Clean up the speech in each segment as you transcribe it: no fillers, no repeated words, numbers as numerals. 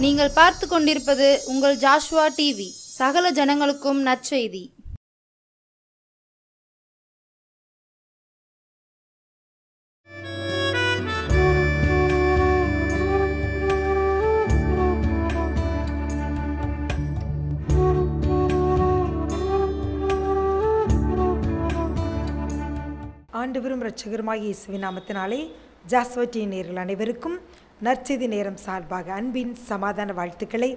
நீங்கள் பார்த்து கொண்டிருப்பது உங்கள் ஜாஷ்வா டிவி. சகல ஜனங்களுக்கும் நற்செய்தி. ஆண்டவரும் இரட்சகருமாகிய இயேசுவின் நாமத்தினாலே ஜாஷ்வா டிவி நேயர்கள் அனைவருக்கும் நற்செய்தி நேரம் சார்பாக அன்பின் சமாதான வாழ்த்துக்களை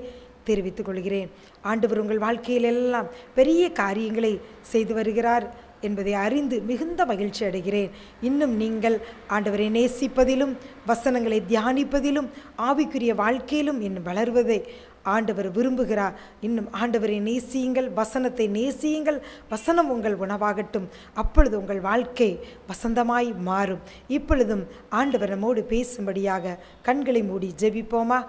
தெரிவித்துக் கொள்கிறேன். ஆண்டவர் உங்கள் வாழ்க்கையில் எல்லாம் பெரிய காரியங்களை செய்து வருகிறார் என்பதை அறிந்து மிகுந்த மகிழ்ச்சி அடைகிறேன். இன்னும் நீங்கள் ஆண்டவரை நேசிப்பதிலும் வசனங்களை தியானிப்பதிலும் ஆவிக்குரிய வாழ்க்கையிலும் இன்னும் வளர்வதை ஆண்டவர் விரும்புகிறார். இன்னும் ஆண்டவரை நேசியுங்கள், வசனத்தை நேசியுங்கள், வசனம் உங்கள் உணவாகட்டும். அப்பொழுது உங்கள் வாழ்க்கை வசந்தமாய் மாறும். இப்பொழுதும் ஆண்டவர் நம்மோடு பேசும்படியாக கண்களை மூடி ஜெபிப்போமா?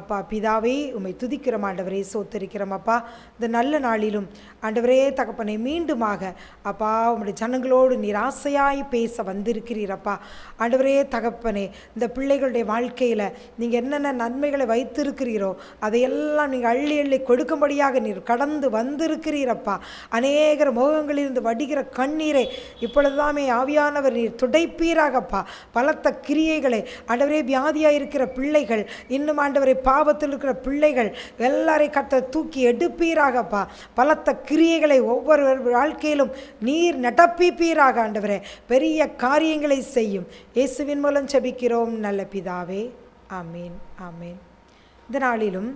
அப்பா பிதாவே, உம்மை துதிக்கிறோம் ஆண்டவரே, சோத்தரிக்கிறோம் அப்பா. இந்த நல்ல நாளிலும் ஆண்டவரே தகப்பனை மீண்டுமாக அப்பா உம்முடைய ஜனங்களோடு நீர் ஆசையாய் பேச வந்திருக்கிறீரப்பா. ஆண்டவரே தகப்பனே, இந்த பிள்ளைகளுடைய வாழ்க்கையில் நீங்கள் என்னென்ன நன்மைகளை வைத்திருக்கிறீரோ அதையெல்லாம் நீங்கள் அள்ளி அள்ளி கொடுக்கும்படியாக நீர் கடந்து வந்திருக்கிறீரப்பா. அநேகர் முகங்களிலிருந்து வடிகிற கண்ணீரை இப்பொழுதுதாமே ஆவியானவர் நீர் துடைப்பீராகப்பா. பலத்த கிரியைகளை ஆண்டவரே, வியாதியாக இருக்கிற பிள்ளைகள், இன்னும் ஆண்டவரை பாவத்தில் இருக்கிற பிள்ளைகள் எல்லாரையும் கர்த்தர் தூக்கி எடுப்பீராகப்பா. பலத்த கிரியைகளை ஒவ்வொரு வாழ்க்கையிலும் நீர் நடப்பிப்பீராக ஆண்டவரே. பெரிய காரியங்களை செய்யும் இயேசுவின் மூலம் ஜெபிக்கிறோம் நல்ல பிதாவே, ஆமீன் ஆமீன். இந்த நாளிலும்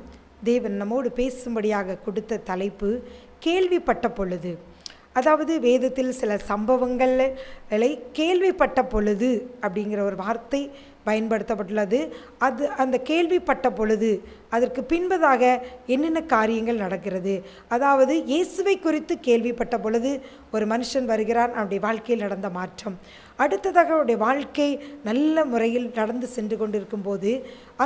தேவன் நம்மோடு பேசும்படியாக கொடுத்த தலைப்பு கேள்விப்பட்ட பொழுது. அதாவது வேதத்தில் சில சம்பவங்களை கேள்விப்பட்ட பொழுது அப்படிங்கிற ஒரு வார்த்தை பயன்படுத்தப்பட்டுள்ளது. அந்த கேள்விப்பட்ட பொழுது அதற்கு பின்பதாக என்னென்ன காரியங்கள் நடக்கிறது. அதாவது இயேசுவை குறித்து கேள்விப்பட்ட பொழுது ஒரு மனுஷன் வருகிறான், அவருடைய வாழ்க்கையில் நடந்த மாற்றம். அடுத்ததாக அவருடைய வாழ்க்கை நல்ல முறையில் நடந்து சென்று கொண்டிருக்கும் போது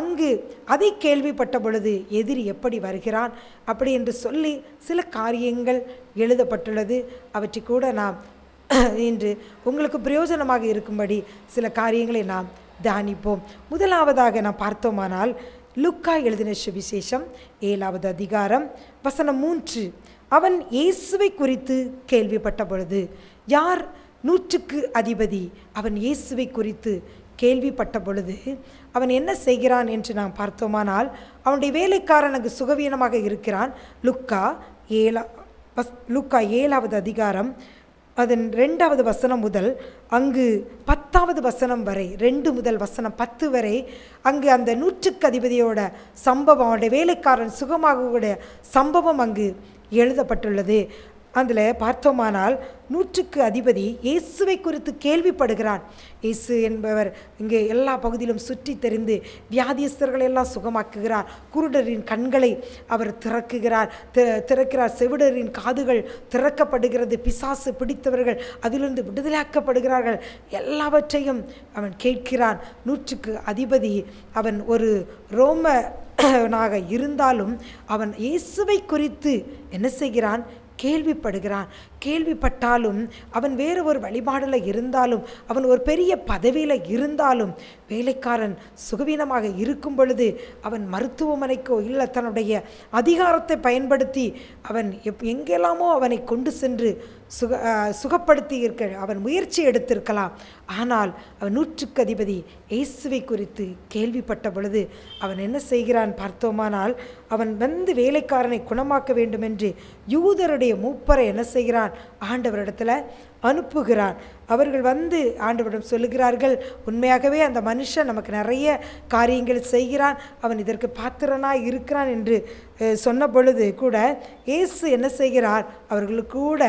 அங்கு அதை கேள்விப்பட்ட பொழுது எதிரி எப்படி வருகிறான் அப்படி என்று சொல்லி சில காரியங்கள் எழுதப்பட்டுள்ளது. அவற்றை கூட நாம் இன்று உங்களுக்கு பிரயோஜனமாக இருக்கும்படி சில காரியங்களை நாம் தியானிப்போம். முதலாவதாக நாம் பார்த்தோமானால் லூக்கா எழுதின சுவிசேஷம் 7வது அதிகாரம் வசனம் 3. அவன் இயேசுவை குறித்து கேள்விப்பட்ட பொழுது. யார் 100க்கு அதிபதி? அவன் இயேசுவை குறித்து கேள்விப்பட்ட பொழுது அவன் என்ன செய்கிறான் என்று நாம் பார்த்தோமானால், அவனுடைய வேலைக்காரன் அங்கு சுகவீனமாக இருக்கிறான். லூக்கா 7வது அதிகாரம் அதன் 2வது வசனம் முதல் அங்கு 10வது வசனம் வரை, 2 முதல் வசனம் 10 வரை அங்கு அந்த 100க்கு அதிபதியோட சம்பவம், அவனுடைய வேலைக்காரன் சுகமாக சம்பவம் அங்கு எழுதப்பட்டுள்ளது. அதில் பார்த்தோமானால் 100க்கு அதிபதி இயேசுவை குறித்து கேள்விப்படுகிறான். இயேசு என்பவர் இங்கே எல்லா பகுதியிலும் சுற்றி தெரிந்து வியாதியஸ்தர்களை எல்லாம் சுகமாக்குகிறார். குருடரின் கண்களை அவர் திறக்கிறார். செவிடரின் காதுகள் திறக்கப்படுகிறது. பிசாசு பிடித்தவர்கள் அதிலிருந்து விடுதலையாக்கப்படுகிறார்கள். எல்லாவற்றையும் அவன் கேட்கிறான். 100க்கு அதிபதி அவன் ஒரு ரோமனாக இருந்தாலும் அவன் இயேசுவை குறித்து என்ன செய்கிறான்? கேள்விப்படுகிறான். கேள்விப்பட்டாலும் அவன் வேறு ஒரு வழிபாடில் இருந்தாலும், அவன் ஒரு பெரிய பதவியில் இருந்தாலும், வேலைக்காரன் சுகவீனமாக இருக்கும் பொழுது அவன் மருத்துவமனைக்கோ இல்லை தன்னுடைய அதிகாரத்தை பயன்படுத்தி அவன் எங்கெல்லாமோ அவனை கொண்டு சென்று சுகப்படுத்தி அவன் முயற்சி எடுத்திருக்கலாம். ஆனால் அவன் 100க்கு அதிபதி இயேசுவை குறித்து கேள்விப்பட்ட பொழுது அவன் என்ன செய்கிறான் பார்த்தோமானால், அவன் வந்து வேலைக்காரனை குணமாக்க வேண்டும் என்று யூதருடைய மூப்பரை என்ன செய்கிறான்? ஆண்டவரிடத்தில் அனுப்புகிறான். அவர்கள் வந்து ஆண்டவரிடம் சொல்லுகிறார்கள், உண்மையாகவே அந்த மனுஷன் நமக்கு நிறைய காரியங்கள் செய்கிறான், அவன் இதற்கு பாத்திரனாக இருக்கிறான் என்று சொன்ன பொழுது கூட இயேசு என்ன செய்கிறார்? அவர்களுக்கு கூட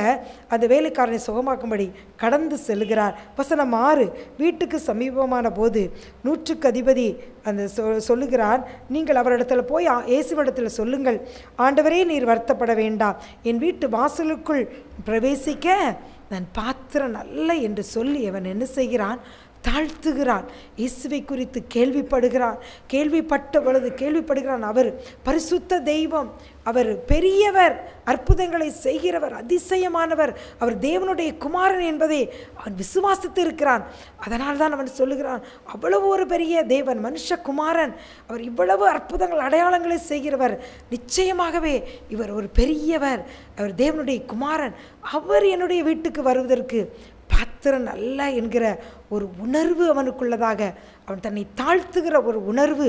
அந்த வேலைக்காரனை சுகமாக்கும்படி கடந்து செல்கிறார். வசனம் 6. வீட்டுக்கு சமீபமான போது 100க்கு அதிபதி அந்த சொல்லுகிறான், நீங்கள் அவரிடத்தில் போய் இயேசுவிடத்தில் சொல்லுங்கள், ஆண்டவரே நீர் வருத்தப்பட வேண்டாம், என் வீட்டு வாசலுக்குள் பிரவேசிக்க நான் பாத்திரன் அல்ல என்று சொல்லி அவன் என்ன செய்கிறான்? தாழ்த்துகிறான். இயேசுவை குறித்து கேள்விப்படுகிறான். அவர் பரிசுத்த தெய்வம், அவர் பெரியவர், அற்புதங்களை செய்கிறவர், அதிசயமானவர், அவர் தேவனுடைய குமாரன் என்பதை அவன் விசுவாசித்து இருக்கிறான். அதனால் தான் அவன் சொல்லுகிறான், அவ்வளவு ஒரு பெரிய தேவன், மனுஷகுமாரன், அவர் இவ்வளவு அற்புதங்கள் அடையாளங்களை செய்கிறவர், நிச்சயமாகவே இவர் ஒரு பெரியவர், அவர் தேவனுடைய குமாரன், அவர் என்னுடைய வீட்டுக்கு வருவதற்கு பாத்திரன் அல்ல என்கிற ஒரு உணர்வு அவனுக்குள்ளதாக, அவன் தன்னை தாழ்த்துகிற ஒரு உணர்வு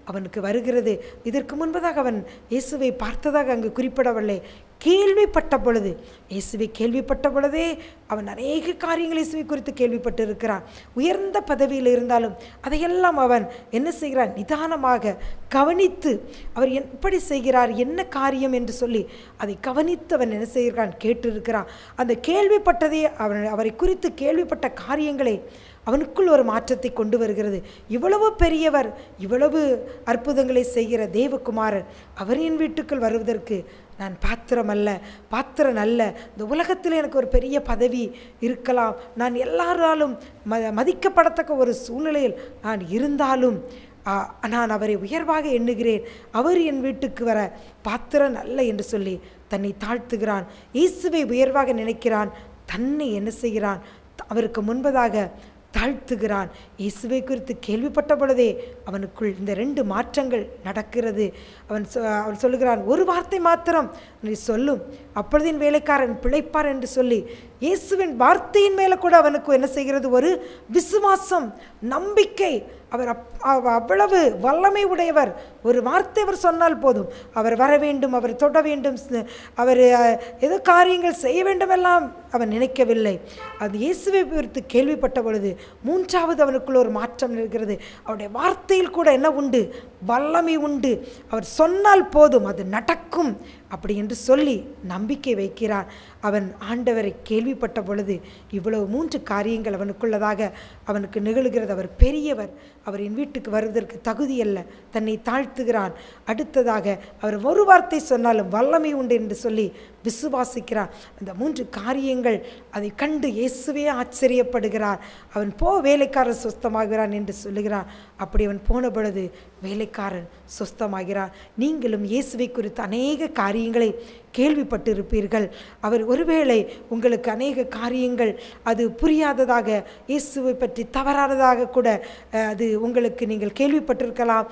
அவனுக்கு வருகிறது. இதற்கு முன்பதாக அவன் இயேசுவை பார்த்ததாக அங்கு குறிப்பிடவில்லை. கேள்விப்பட்ட பொழுது, இயேசுவை கேள்விப்பட்ட பொழுதே அவன் அநேக காரியங்கள் இயேசுவை குறித்து கேள்விப்பட்டு இருக்கிறான். உயர்ந்த பதவியில் இருந்தாலும் அதையெல்லாம் அவன் என்ன செய்கிறான், நிதானமாக கவனித்து அவர் எப்படி செய்கிறார், என்ன காரியம் என்று சொல்லி அதை கவனித்து அவன் என்ன செய்கிறான், கேட்டிருக்கிறான். அந்த கேள்விப்பட்டதே அவரை குறித்து கேள்விப்பட்ட காரியங்களை அவனுக்குள் ஒரு மாற்றத்தை கொண்டு வருகிறது. இவ்வளவு பெரியவர், இவ்வளவு அற்புதங்களை செய்கிற தேவகுமாரன், அவர் என் வீட்டுக்குள் வருவதற்கு நான் பாத்திரன் அல்ல. இந்த உலகத்தில் எனக்கு ஒரு பெரிய பதவி இருக்கலாம், நான் எல்லாராலும் மதிக்கப்படத்தக்க ஒரு சூழ்நிலையில் நான் இருந்தாலும் நான் அவரை உயர்வாக எண்ணுகிறேன். அவர் என் வீட்டுக்கு வர பாத்திரன் அல்ல என்று சொல்லி தன்னை தாழ்த்துகிறான். இயேசுவை உயர்வாக நினைக்கிறான். தன்னை என்ன செய்கிறான், அவருக்கு முன்பதாக தாழ்த்துகிறான். இயேசுவை குறித்து கேள்விப்பட்ட பொழுதே அவனுக்குள் இந்த 2 மாற்றங்கள் நடக்கிறது. அவன் சொல்லுகிறான், ஒரு வார்த்தை மாத்திரம் நீ சொல்லும், அப்பொழுது என் வேலைக்காரன் பிழைப்பார் என்று சொல்லி இயேசுவின் வார்த்தையின் மேலே கூட அவனுக்கு என்ன செய்கிறது, ஒரு விசுவாசம், நம்பிக்கை. அவர் அவ்வளவு வல்லமை உடையவர். ஒரு வார்த்தை அவர் சொன்னால் போதும், அவர் வர வேண்டும், அவர் தொட வேண்டும், அவர் ஏதோ காரியங்கள் செய்ய வேண்டுமெல்லாம் அவன் நினைக்கவில்லை. அது இயேசுவை குறித்து கேள்விப்பட்ட பொழுது 3வது அவனுக்குள்ள ஒரு மாற்றம் இருக்கிறது. அவருடைய வார்த்தையில் கூட என்ன உண்டு, வல்லமை உண்டு. அவர் சொன்னால் போதும், அது நடக்கும் அப்படி என்று சொல்லி நம்பிக்கை வைக்கிறான். அவன் ஆண்டவரை கேள்விப்பட்ட பொழுது இவ்வளவு 3 காரியங்கள் அவனுக்குள்ளதாக அவனுக்கு நிகழ்கிறது. அவர் பெரியவர், அவர் என் வீட்டுக்கு வருவதற்கு தகுதியல்ல, தன்னை தாழ்த்துகிறான். அடுத்ததாக அவர் ஒரு வார்த்தை சொன்னாலும் வல்லமை உண்டு என்று சொல்லி விசுவாசிக்கிறான். அந்த 3 காரியங்கள் அதை கண்டு இயேசுவே ஆச்சரியப்படுகிறார். அவன் வேலைக்காரன் சுஸ்தமாகிறான் என்று சொல்லுகிறான். அப்படி அவன் போன பொழுது வேலைக்காரன் சுஸ்தமாகிறான். நீங்களும் இயேசுவை குறித்து அநேக காரியங்களை கேள்விப்பட்டிருப்பீர்கள். அவர் ஒருவேளை உங்களுக்கு அநேக காரியங்கள் அது புரியாததாக, இயேசுவை பற்றி தவறானதாக கூட அது உங்களுக்கு நீங்கள் கேள்விப்பட்டிருக்கலாம்,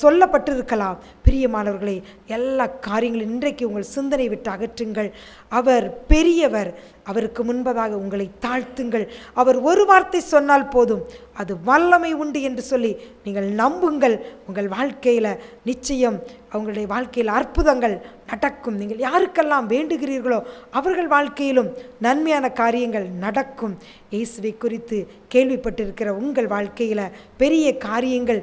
சொல்லப்பட்டிருக்கலாம். பிரியமானவர்களே, எல்லா காரியங்களும் இன்றைக்கு உங்கள் சிந்தனை விட்டு அகற்றுங்கள். அவர் பெரியவர், அவருக்கு முன்பதாக உங்களை தாழ்த்துங்கள். அவர் ஒரு வார்த்தை சொன்னால் போதும், அது வல்லமை உண்டு என்று சொல்லி நீங்கள் நம்புங்கள். உங்கள் வாழ்க்கையில் நிச்சயம் அவங்களுடைய வாழ்க்கையில் அற்புதங்கள் நடக்கும். நீங்கள் யாருக்கெல்லாம் வேண்டுகிறீர்களோ அவர்கள் வாழ்க்கையிலும் நன்மையான காரியங்கள் நடக்கும். இயேசுவை குறித்து கேள்விப்பட்டிருக்கிற உங்கள் வாழ்க்கையில் பெரிய காரியங்கள்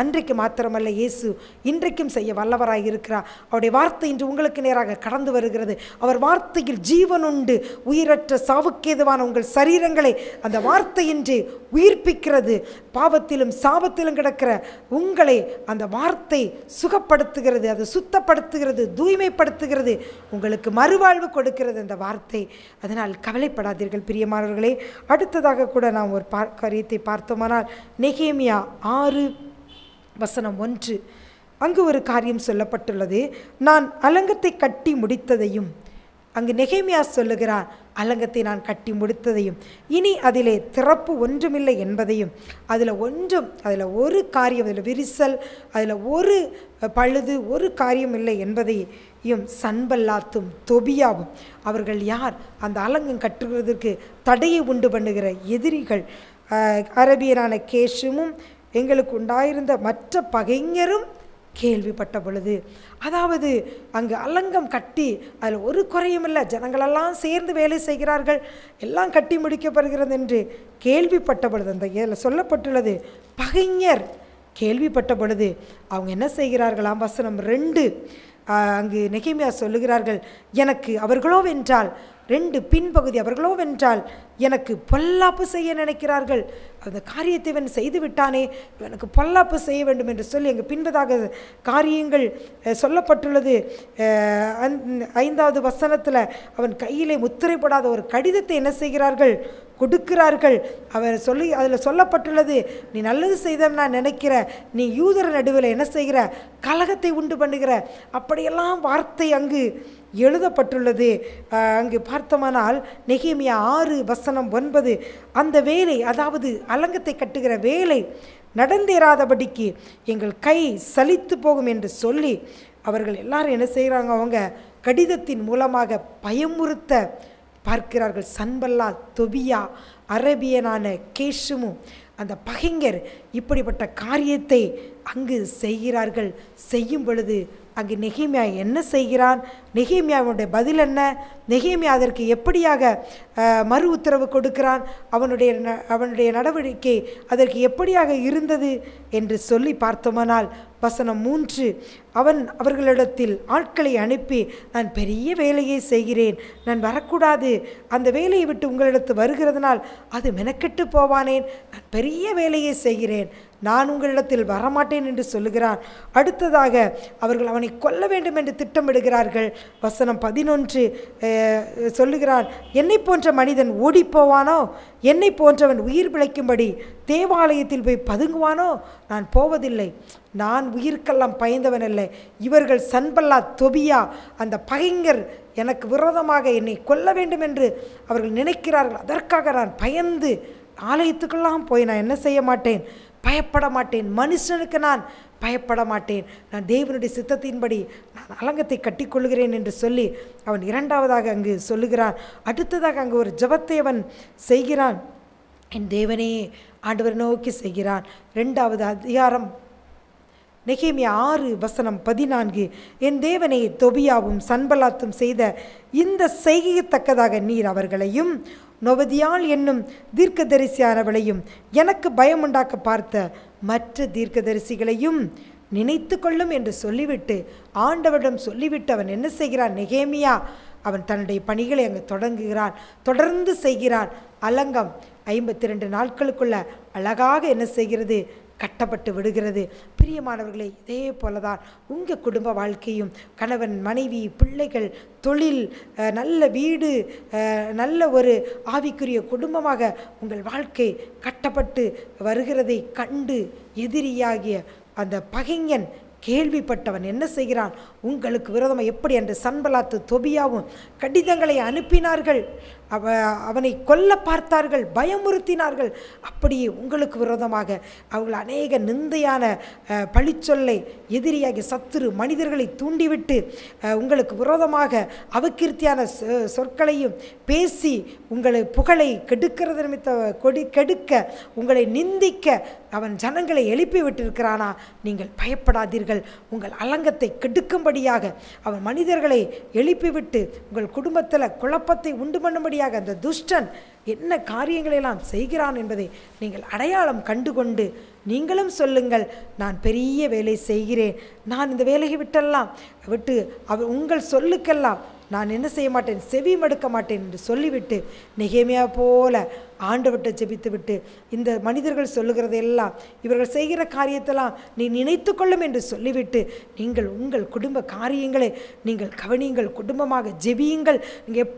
அன்றைக்கு மாத்திரமல்ல, இயேசு இன்றைக்கும் செய்ய வல்லவராக இருக்கிறார். அவருடைய வார்த்தை இன்று உங்களுக்கு நேராக கடந்து வருகிறது. அவர் வார்த்தையில் ஜீவன் உண்டு. உயிரற்ற சாவுக்கேதுவான உங்கள் சரீரங்களை அந்த வார்த்தையின்றி உயிர்ப்பிக்கிறது. பாவத்திலும் சாபத்திலும் கிடக்கிற உங்களை அந்த வார்த்தை சுகப்படுத்துகிறது, அது சுத்தப்படுத்துகிறது, தூய்மைப்படுத்துகிறது, உங்களுக்கு மறுவாழ்வு கொடுக்கிறது அந்த வார்த்தை. அதனால் கவலைப்படாதீர்கள் பிரியமானவர்களே. அடுத்ததாக கூட நாம் ஒரு காரியத்தை பார்த்தோமானால், நெகேமியா 6:1 அங்கு ஒரு காரியம் சொல்லப்பட்டுள்ளது. நான் அலங்கத்தை கட்டி முடித்ததையும், அங்கு நெகேமியா சொல்லுகிறான், அலங்கத்தை நான் கட்டி முடித்ததையும், இனி அதிலே திறப்பு ஒன்றுமில்லை என்பதையும், அதில் ஒரு காரியம், அதில் விரிசல், அதில் ஒரு பழுது, ஒரு காரியம் இல்லை என்பதையும் சன்பல்லாத்தும் தொபியாவும், அவர்கள் யார், அந்த அலங்கம் கட்டுவதற்கு தடையை உண்டு பண்ணுகிற எதிரிகள், அரபியரான கேஷுமும் எங்களுக்கு உண்டாயிருந்த மற்ற பகைஞரும் கேள்விப்பட்ட பொழுது, அதாவது அங்கு அலங்கம் கட்டி அதில் ஒரு குறையும் இல்லை, ஜனங்களெல்லாம் சேர்ந்து வேலை செய்கிறார்கள், எல்லாம் கட்டி முடிக்கப்படுகிறது என்று கேள்விப்பட்ட பொழுது, அந்த சொல்லப்பட்டுள்ளது பகைஞர் கேள்விப்பட்ட பொழுது அவங்க என்ன செய்கிறார்களாம், வசனம் 2 அங்கு நெகேமியா சொல்லுகிறார்கள், எனக்கு அவர்களோவென்றால் 2 பின்பகுதி, அவர்களோவென்றால் எனக்கு பொல்லாப்பு செய்ய நினைக்கிறார்கள். அந்த காரியத்தை இவன் செய்து விட்டானே, இவனுக்கு பொல்லாப்பு செய்ய வேண்டும் என்று சொல்லி அங்கு பின்பதாக காரியங்கள் சொல்லப்பட்டுள்ளது. 5வது வசனத்தில் அவன் கையிலே முத்திரைப்படாத ஒரு கடிதத்தை என்ன செய்கிறார்கள், கொடுக்கிறார்கள். அவர் அதில் சொல்லப்பட்டுள்ளது, நீ நல்லது செய்த நான் நினைக்கிற, நீ யூதர் நடுவில் என்ன செய்கிற, கலகத்தை உண்டு பண்ணுகிற, அப்படியெல்லாம் வார்த்தை அங்கு எழுதப்பட்டுள்ளது. அங்கு பார்த்தோமானால் நெகேமியா 6:9 அந்த வேலை, அதாவது அலங்கத்தை கட்டுகிற வேலை நடந்தேறாதபடிக்கு எங்கள் கை சலித்து போகும் என்று சொல்லி அவர்கள் எல்லாரும் என்ன செய்கிறாங்க, அவங்க கடிதத்தின் மூலமாக பயமுறுத்த பார்க்கிறார்கள். சன்பல்லாத், தொபியா, அரபியனான கேஷுமும் அந்த பகைஞர் இப்படிப்பட்ட காரியத்தை அங்கு செய்கிறார்கள். செய்யும் பொழுது அங்கு நெகேமியா என்ன செய்கிறான், நெகேமியாவுடைய பதில் என்ன, நெகேமியா அதற்கு எப்படியாக மறு உத்தரவு கொடுக்கிறான், அவனுடைய நடவடிக்கை அதற்கு எப்படியாக இருந்தது என்று சொல்லி பார்த்தோமானால் வசனம் 3, அவர்களிடத்தில் ஆட்களை அனுப்பி, நான் பெரிய வேலையை செய்கிறேன், நான் வரக்கூடாது, அந்த வேலையை விட்டு உங்களிடத்து வருகிறதுனால் அது மெனக்கெட்டு போவானேன், நான் பெரிய வேலையை செய்கிறேன், நான் உங்களிடத்தில் வரமாட்டேன் என்று சொல்லுகிறான். அடுத்ததாக அவர்கள் அவனை கொல்ல வேண்டும் என்று திட்டமிடுகிறார்கள். வசனம் 11 சொல்லுகிறான், என்னை போன்ற மனிதன் ஓடி போவானோ, என்னை போன்றவன் உயிர் பிழைக்கும்படி தேவாலயத்தில் போய் பதுங்குவானோ, நான் போவதில்லை, நான் உயிருக்கெல்லாம் பயந்தவன் அல்ல. இவர்கள் சன்பல்லாத், தொபியா அந்த பகைஞர் எனக்கு விரோதமாக என்னை கொல்ல வேண்டும் என்று அவர்கள் நினைக்கிறார்கள். அதற்காக நான் பயந்து ஆலயத்துக்கெல்லாம் போய் நான் என்ன செய்ய மாட்டேன், பயப்பட மாட்டேன், மனுஷனுக்கு நான் பயப்பட மாட்டேன், நான் தேவனுடைய சித்தத்தின்படி நான் அலங்கத்தை கட்டிக்கொள்கிறேன் என்று சொல்லி அவன் 2வதாக அங்கு சொல்லுகிறான். அடுத்ததாக அங்கு ஒரு ஜெபத்தை அவன் செய்கிறான். என் தேவனே ஆண்டவர் நோக்கி செய்கிறான். 2வது அதிகாரம் நெகேமியா 6:14 என் தேவனே, தொபியாவும் சன்பல்லாத்தும் செய்த இந்த செய்யத்தக்கதாக நீர் அவர்களையும் நொவதியாள் என்னும் தீர்க்கதரிசியானவளையும் எனக்கு பயமுண்டாக்க பார்த்த மற்ற தீர்க்கதரிசிகளையும் நினைத்து கொள்ளும் என்று சொல்லிவிட்டு ஆண்டவரிடம் சொல்லிவிட்டு அவன் என்ன செய்கிறான், நெகேமியா அவன் தன்னுடைய பணிகளை அங்கு தொடங்குகிறான், தொடர்ந்து செய்கிறான். அலங்கம் 52 நாட்களுக்குள்ள அழகாக என்ன செய்கிறது, கட்டப்பட்டு விடுகிறது. பிரியமானவர்களே, இதே போலதான் உங்கள் குடும்ப வாழ்க்கையும், கணவன், மனைவி, பிள்ளைகள், தொழில், நல்ல வீடு, நல்ல ஒரு ஆவிக்குரிய குடும்பமாக உங்கள் வாழ்க்கை கட்டப்பட்டு வருகிறதை கண்டு எதிரியாகிய அந்த பகைஞன் கேள்விப்பட்டவன் என்ன செய்கிறான், உங்களுக்கு விரோதமாக எப்படி என்று சன்பல்லாத்து, தொபியாவும் கடிதங்களை அனுப்பினார்கள், அவனை கொல்ல பார்த்தார்கள், பயமுறுத்தினார்கள். அப்படியே உங்களுக்கு விரோதமாக அவர்கள் அநேக நிந்தையான பழிச்சொல்லை, எதிரியாகிய சத்துரு மனிதர்களை தூண்டிவிட்டு உங்களுக்கு விரோதமாக அவகீர்த்தியான சொற்களையும் பேசி உங்களை புகழை கெடுக்கிறது நிமித்த கெடுக்க, உங்களை நிந்திக்க அவன் ஜனங்களை எழுப்பி விட்டிருக்கிறானா, நீங்கள் பயப்படாதீர்கள். உங்கள் அலங்கத்தை கெடுக்கும்படியாக அவன் மனிதர்களை எழுப்பிவிட்டு உங்கள் குடும்பத்தில் குழப்பத்தை உண்டு பண்ணும்படியாக அந்த துஷ்டன் என்ன காரியங்களெல்லாம் செய்கிறான் என்பதை நீங்கள் அடையாளம் கண்டுகொண்டு நீங்களும் சொல்லுங்கள், நான் பெரிய வேலை செய்கிறேன், நான் இந்த வேலையை விட்டு உங்கள் சொல்லுக்கெல்லாம் நான் என்ன செய்ய மாட்டேன், செவி மடுக்க மாட்டேன் என்று சொல்லிவிட்டு நெகேமியா போல ஆண்டவர்கிட்ட ஜெபித்து விட்டு இந்த மனிதர்கள் சொல்லுகிறதெல்லாம், இவர்கள் செய்கிற காரியத்தெல்லாம் நீ நினைத்து கொள்ளும் என்று சொல்லிவிட்டு நீங்கள் உங்கள் குடும்ப காரியங்களை நீங்கள் கவனியுங்கள், குடும்பமாக ஜெபியுங்கள். நீங்கள்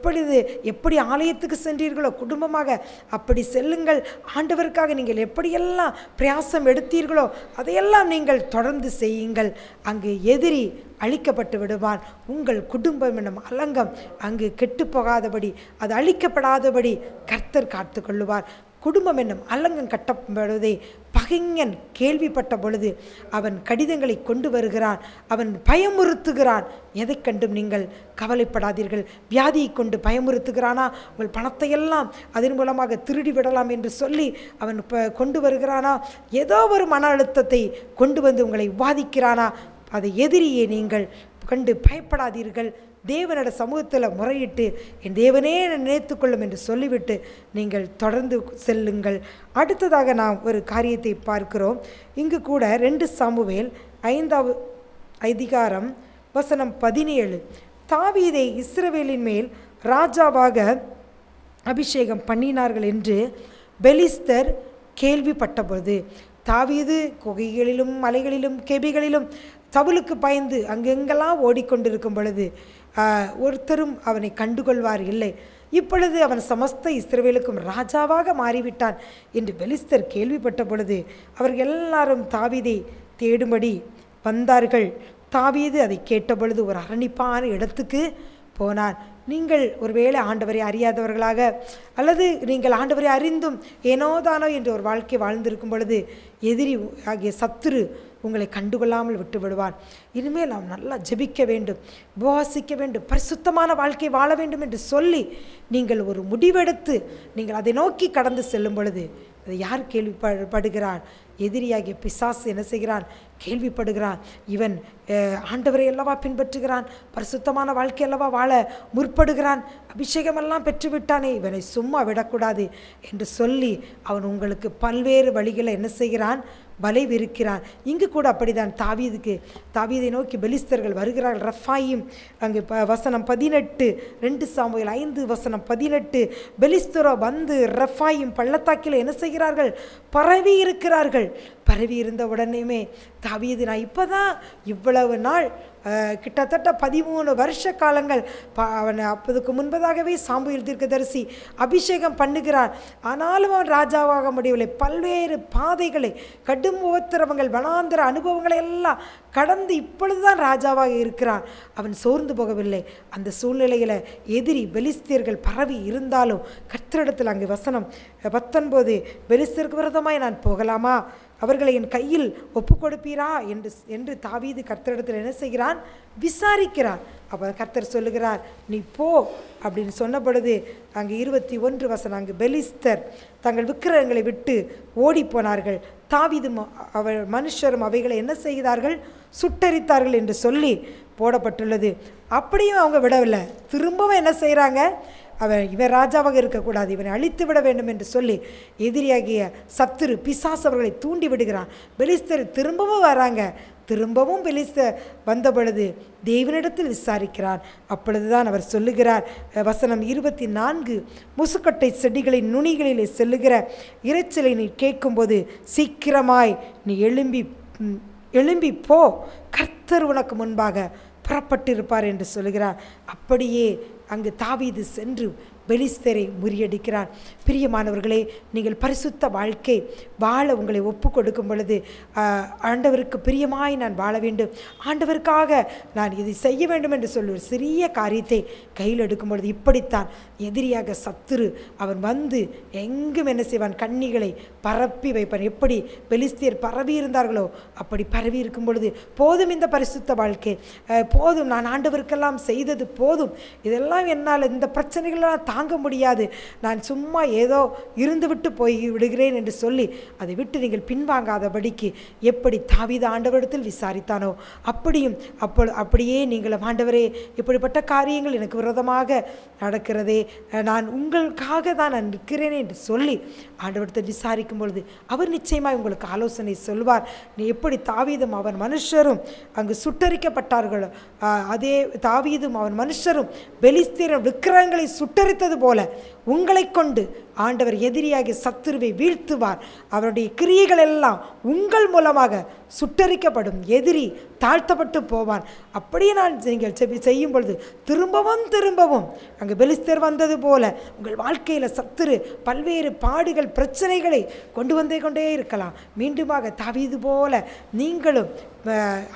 எப்படி ஆலயத்துக்கு சென்றீர்களோ குடும்பமாக அப்படி செல்லுங்கள். ஆண்டவருக்காக நீங்கள் எப்படியெல்லாம் பிரயாசம் எடுத்தீர்களோ அதையெல்லாம் நீங்கள் தொடர்ந்து செய்யுங்கள். அங்கு எதிரி அழிக்கப்பட்டு விடுவான். உங்கள் குடும்பம் என்னும் அலங்கம் அங்கு கெட்டு போகாதபடி, அது அழிக்கப்படாதபடி கர்த்தர் காத்து கொள்ளுவார். குடும்பம் என்னும் அலங்கம் கட்டப்படுவதை பகைஞன் கேள்விப்பட்ட பொழுது அவன் கடிதங்களை கொண்டு வருகிறான், அவன் பயமுறுத்துகிறான். எதை கண்டும் நீங்கள் கவலைப்படாதீர்கள். வியாதியை கொண்டு பயமுறுத்துகிறானா, உங்கள் பணத்தையெல்லாம் அதன் மூலமாக திருடி விடலாம் என்று சொல்லி அவன் கொண்டு வருகிறானா, ஏதோ ஒரு மன அழுத்தத்தை கொண்டு வந்து உங்களை விவாதிக்கிறானா, அதை எதிரியே நீங்கள் கண்டு பயப்படாதீர்கள். தேவனோட சமூகத்தில் முறையிட்டு என் தேவனே நினைத்து கொள்ளும் என்று சொல்லிவிட்டு நீங்கள் தொடர்ந்து செல்லுங்கள். அடுத்ததாக நாம் ஒரு காரியத்தை பார்க்கிறோம். இங்கு கூட 2 சாமுவேல் 5வது அதிகாரம் வசனம் 17 தாவீதை இஸ்ரவேலின் மேல் ராஜாவாக அபிஷேகம் பண்ணினார்கள் என்று பெலிஸ்தர் கேள்விப்பட்டபொழுது தாவீது குகைகளிலும் மலைகளிலும் கெபிகளிலும் சவுலுக்கு பயந்து அங்கெங்கெல்லாம் ஓடிக்கொண்டிருக்கும் பொழுது ஒருத்தரும் அவனை கண்டுகொள்வார் இல்லை. இப்பொழுது அவன் சமஸ்த இஸ்ரவேலுக்கும் ராஜாவாக மாறிவிட்டான் என்று பெலிஸ்தர் கேள்விப்பட்ட பொழுது அவர்கள் எல்லாரும் தாவீதை தேடும்படி வந்தார்கள். தாவீது அதை கேட்டபொழுது ஒரு அரணிப்பான இடத்துக்கு போனான். நீங்கள் ஒருவேளை ஆண்டவரை அறியாதவர்களாக அல்லது நீங்கள் ஆண்டவரை அறிந்தும் ஏனோதானோ என்ற ஒரு வாழ்க்கை வாழ்ந்திருக்கும் பொழுது எதிரி ஆகிய சத்துரு உங்களை கண்டுகொள்ளாமல் விட்டு விடுவான். இனிமேல் நாம் நல்லா ஜெபிக்க வேண்டும், உபவாசிக்க வேண்டும், பரிசுத்தமான வாழ்க்கை வாழ வேண்டும் என்று சொல்லி நீங்கள் ஒரு முடிவெடுத்து நீங்கள் அதை நோக்கி கடந்து செல்லும் பொழுது அதை யார் கேள்விப்படுகிறான்? எதிரியாகிய பிசாசு என்ன செய்கிறான்? கேள்விப்படுகிறான். இவன் ஆண்டவரை அல்லவா பின்பற்றுகிறான், பரிசுத்தமான வாழ்க்கை அல்லவா வாழ முற்படுகிறான், அபிஷேகமெல்லாம் பெற்றுவிட்டானே, இவனை சும்மா விடக்கூடாது என்று சொல்லி அவன் உங்களுக்கு பல்வேறு வழிகளை என்ன செய்கிறான்? வலைவிருக்கிறான். இங்கு கூட அப்படிதான் தாவீதை நோக்கி பெலிஸ்தர்கள் வருகிறார்கள். ரஃபாயிம் அங்கு வசனம் 18, 2 சாமுவேல் 5 வசனம் 18, பெலிஸ்தரோ வந்து ரஃபாயிம் பள்ளத்தாக்கில் என்ன செய்கிறார்கள்? பரவி இருக்கிறார்கள். பரவி இருந்த உடனேமே தாவீது, நான் இப்போதான் இவ்வளவு நாள் கிட்டத்தட்ட 13 வருஷ காலங்கள் அவன் அப்போதுக்கு முன்பதாகவே சாமுவேல் தீர்க்கதரிசி அபிஷேகம் பண்ணுகிறான். ஆனாலும் அவன் ராஜாவாக முடியவில்லை. பல்வேறு பாதைகளை, கடும் உபத்திரவங்கள், வனாந்திர அனுபவங்களை எல்லாம் கடந்து இப்பொழுதுதான் ராஜாவாக இருக்கிறான். அவன் சோர்ந்து போகவில்லை. அந்த சூழ்நிலையில் எதிரி பெலிஸ்தியர்கள் பரவி இருந்தாலும் கர்த்தரிடத்தில் அங்கு வசனம் 19, பெலிஸ்தியருக்கு விரோதமாய் நான் போகலாமா? அவர்களை என் கையில் ஒப்பு கொடுப்பீரா என்று தாவீது கர்த்தரிடத்தில் என்ன செய்கிறான்? விசாரிக்கிறான். அப்போ கர்த்தர் சொல்லுகிறார், நீ போ அப்படின்னு சொன்ன பொழுது அங்கு 21 வசனம், அங்கு பெலிஸ்தர் தங்கள் விக்கிரகங்களை விட்டு ஓடி போனார்கள். தாவீதும் அவர் மனுஷரும் அவைகளை என்ன செய்தார்கள்? சுட்டரித்தார்கள் என்று சொல்லி போடப்பட்டுள்ளது. அப்படியும் அவங்க விடவில்லை. திரும்பவும் என்ன செய்கிறாங்க? இவன் ராஜாவாக இருக்கக்கூடாது, இவனை அழித்து விட வேண்டும் என்று சொல்லி எதிரியாகிய சத்துரு பிசாசு அவர்களை தூண்டி விடுகிறான். பெலிஸ்தர் திரும்பவும் வராங்க. திரும்பவும் பெலிஸ்தர் வந்த பொழுது தேவனிடத்தில் விசாரிக்கிறான். அப்பொழுதுதான் அவர் சொல்லுகிறார், வசனம் 24, முசுக்கட்டை செடிகளின் நுனிகளிலே செல்லுகிற இரைச்சலை நீ கேட்கும்போது சீக்கிரமாய் நீ எழும்பி போ, கர்த்தர் உனக்கு முன்பாக புறப்பட்டிருப்பார் என்று சொல்லுகிறார். அப்படியே அங்கு தாவீது சென்று பெலிஸ்தரை முறியடிக்கிறான். பிரியமானவர்களே, நீங்கள் பரிசுத்த வாழ்க்கை வாழ உங்களை ஒப்பு கொடுக்கும் பொழுது ஆண்டவருக்கு பிரியமாய் நான் வாழ வேண்டும், ஆண்டவருக்காக நான் இதை செய்ய வேண்டும் என்று சொல்லி ஒரு சிறிய காரியத்தை கையில் எடுக்கும் பொழுது இப்படித்தான் எதிரியாக சத்துரு அவன் வந்து எங்கும் என்ன செய்வான்? கண்ணிகளை பரப்பி வைப்பான். எப்படி பெலிஸ்தியர் பரவி இருந்தார்களோ அப்படி பரவி இருக்கும் பொழுது போதும், இந்த பரிசுத்த வாழ்க்கை போதும், நான் ஆண்டவருக்கெல்லாம் செய்தது போதும், இதெல்லாம் என்னால் இந்த பிரச்சனைகளெல்லாம் தாங்க முடியாது, நான் சும்மா ஏதோ இருந்துவிட்டு போய் விடுகிறேன் என்று சொல்லி அதை விட்டு நீங்கள் பின்வாங்காதபடிக்கு எப்படி தாவீது ஆண்டவரிடத்தில் விசாரித்தானோ அப்படியே நீங்களும், ஆண்டவரே இப்படிப்பட்ட காரியங்கள் எனக்கு விரோதமாக நடக்கிறதே, நான் உங்களுக்காக தான் நான் நிற்கிறேன் என்று சொல்லி ஆண்டவரிடத்தில் விசாரிக்கும் பொழுது அவர் நிச்சயமாக உங்களுக்கு ஆலோசனை சொல்வார். நீ எப்படி தாவீதும் அவன் மனுஷரும் அங்கு சுட்டரிக்கப்பட்டார்களோ அதே தாவீதும் அவன் மனுஷரும் பெலிஸ்தியர் விக்கிரகங்களை சுட்டரித்தது போல உங்களை கொண்டு ஆண்டவர் எதிரியாகிய சத்துருவை வீழ்த்துவார். அவருடைய கிரியைகள் எல்லாம் உங்கள் மூலமாக சுட்டரிக்கப்படும். எதிரி தாழ்த்தப்பட்டு போவான். அப்படியே நீங்கள் செய்யும் பொழுது திரும்பவும் அங்கு பெலிஸ்தர் வந்தது போல உங்கள் வாழ்க்கையில் சத்துரு பல்வேறு பாடுகள், பிரச்சனைகளை கொண்டே இருக்கலாம். மீண்டுமாக தாவீது போல நீங்களும்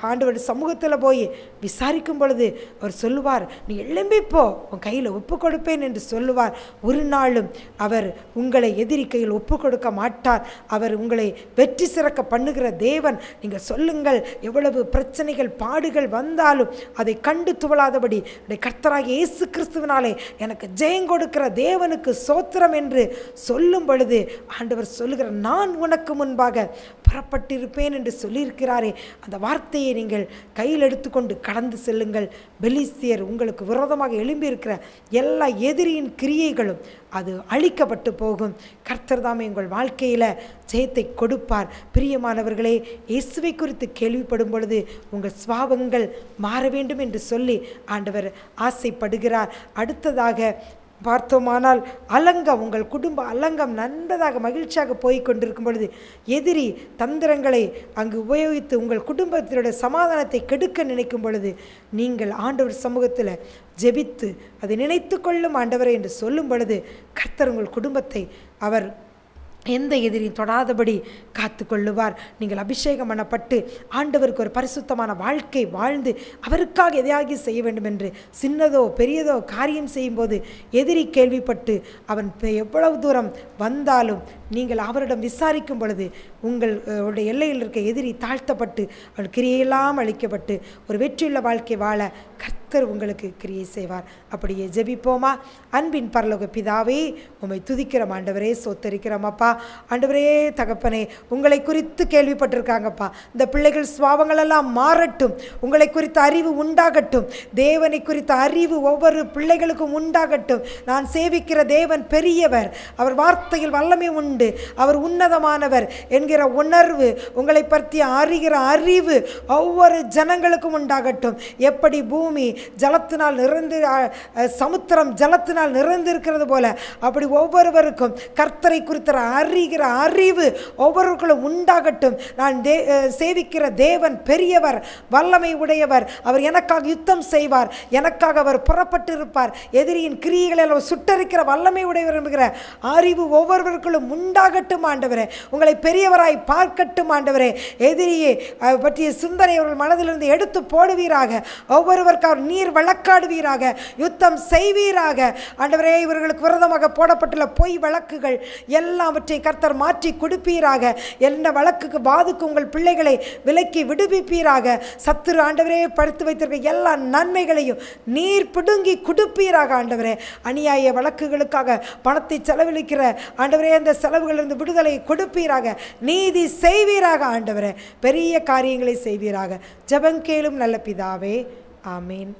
ஆண்டவர் சமூகத்தில் போய் விசாரிக்கும் பொழுது அவர் சொல்லுவார், நீ எழும்பிப்போ, உன் கையில் ஒப்பு கொடுப்பேன் என்று சொல்லுவார். ஒரு நாளும் அவர் உங்களை எதிரி கையில் ஒப்பு கொடுக்க மாட்டார். அவர் உங்களை வெற்றி சிறக்க பண்ணுகிற தேவன். நீங்கள் சொல்லுங்கள், எவ்வளவு பிரச்சனைகள் பாடுகள் வந்தாலும் அதை கண்டு துவளாதபடி கர்த்தராகிய இயேசு கிறிஸ்துவினாலே எனக்கு ஜெயம் கொடுக்கிற தேவனுக்கு சோத்திரம் என்று சொல்லும் பொழுது ஆண்டவர் சொல்லுகிற, நான் உனக்கு முன்பாக புறப்பட்டிருப்பேன் என்று சொல்லியிருக்கிறாரே, அந்த வார்த்தையை நீங்கள் கையில் எடுத்துக்கொண்டு கடந்து செல்லுங்கள். பெலிஸ்தியர் உங்களுக்கு விரோதமாக எழும்பியிருக்கிற எல்லா எதிரியின் கிரியைகளும் அது அழிக்கப்பட்டு போகும். கர்த்தர் தாமே உங்கள் வாழ்க்கையில் ஜெயத்தை கொடுப்பார். பிரியமானவர்களே, இயேசுவை குறித்து கேள்விப்படும் பொழுது உங்கள் சுபாவங்கள் மாற வேண்டும் என்று சொல்லி ஆண்டவர் ஆசைப்படுகிறார். அடுத்ததாக பார்த்தோமானால் அலங்கம், உங்கள் குடும்ப அலங்கம் நன்றதாக மகிழ்ச்சியாக போய் கொண்டிருக்கும் பொழுது எதிரி தந்திரங்களை அங்கு உபயோகித்து உங்கள் குடும்பத்தினுடைய சமாதானத்தை கெடுக்க நினைக்கும் பொழுது நீங்கள் ஆண்டவர் சமூகத்தில் ஜெபித்து அதை நினைத்து கொள்ளும் ஆண்டவரே என்று சொல்லும் பொழுது கர்த்தர் உங்கள் குடும்பத்தை அவர் எந்த எதிரியும் தொடாதபடி காத்து கொள்ளுவார். நீங்கள் அபிஷேகம் பண்ணப்பட்டு ஆண்டவருக்கு ஒரு பரிசுத்தமான வாழ்க்கை வாழ்ந்து அவருக்காக எதையாகி செய்ய வேண்டும் என்று சின்னதோ பெரியதோ காரியம் செய்யும்போது எதிரி கேள்விப்பட்டு அவன் எவ்வளவு தூரம் வந்தாலும் நீங்கள் அவரிடம் விசாரிக்கும் பொழுது உங்களுடைய எல்லையில் இருக்க எதிரி தாழ்த்தப்பட்டு அவள் கிரியையெல்லாம் அழிக்கப்பட்டு ஒரு வெற்றியுள்ள வாழ்க்கை வாழ கர்த்தர் உங்களுக்கு கிரியை செய்வார். அப்படியே ஜெபிப்போமா? அன்பின் பரலோக பிதாவே, உம்மை துதிக்கிறோம் ஆண்டவரே, சோத்தரிக்கிறோம் அப்பா. ஆண்டவரே தகப்பனே, உங்களை குறித்து கேள்விப்பட்டிருக்காங்கப்பா. இந்த பிள்ளைகள் சுபாவங்கள் எல்லாம் மாறட்டும், உங்களை குறித்த அறிவு உண்டாகட்டும், தேவனை குறித்த அறிவு ஒவ்வொரு பிள்ளைகளுக்கும் உண்டாகட்டும். நான் சேவிக்கிற தேவன் பெரியவர், அவர் வார்த்தையில் வல்லமை உண்டு, அவர் உன்னதமானவர் என்கிற உணர்வு, உங்களை பற்றி அறிகிற அறிவு ஒவ்வொரு ஜனங்களுக்கும் உண்டாகட்டும். எப்படி பூமி ஜலத்தினால் நிறைந்து சமுத்திரம் ஜலத்தினால் நிறைந்திருக்கிறது போல அப்படி ஒவ்வொருவருக்கும் கர்த்தரை குறித்த அறிகிற அறிவு ஒவ்வொருவருக்கும் உண்டாகட்டும். நான் சேவிக்கிற தேவன் பெரியவர், வல்லமை உடையவர், அவர் எனக்காக யுத்தம் செய்வார், எனக்காக அவர் புறப்பட்டு இருப்பார், எதிரியின் கிரியைகளை சுட்டரிக்கிற வல்லமை உடையவர் என்கிற அறிவு ஒவ்வொருவருக்கும் உண்டாகட்டும் ஆண்டவரே. உங்களை பெரியவராய் பார்க்கட்டும் ஆண்டவரே. எதிரியை பற்றிய சிந்தனை அவர்கள் மனதிலிருந்து எடுத்து போடுவீராக. ஒவ்வொருவருக்கு அவர் நீர் வழக்காடுவீராக, யுத்தம் செய்வீராக ஆண்டவரே. இவர்களுக்கு விரதமாக போடப்பட்டுள்ள பொய் வழக்குகள் எல்லாவற்றை கர்த்தர் மாற்றி கொடுப்பீராக. என்ன வழக்குக்கு பாதுக்கு உங்கள் பிள்ளைகளை விலக்கி விடுவிப்பீராக. சத்துரு ஆண்டவரே படுத்து வைத்திருக்க எல்லா நன்மைகளையும் நீர் பிடுங்கி கொடுப்பீராக ஆண்டவரே. அநியாய வழக்குகளுக்காக பணத்தை செலவழிக்கிற ஆண்டவரே அந்த செலவுகளிலிருந்து விடுதலை கொடுப்பீராக, நீதி செய்வீராக ஆண்டவரே. பெரிய காரியங்களை செய்வீராக. ஜெபங்கேளும் நல்ல பிதாவே, ஆமீன்.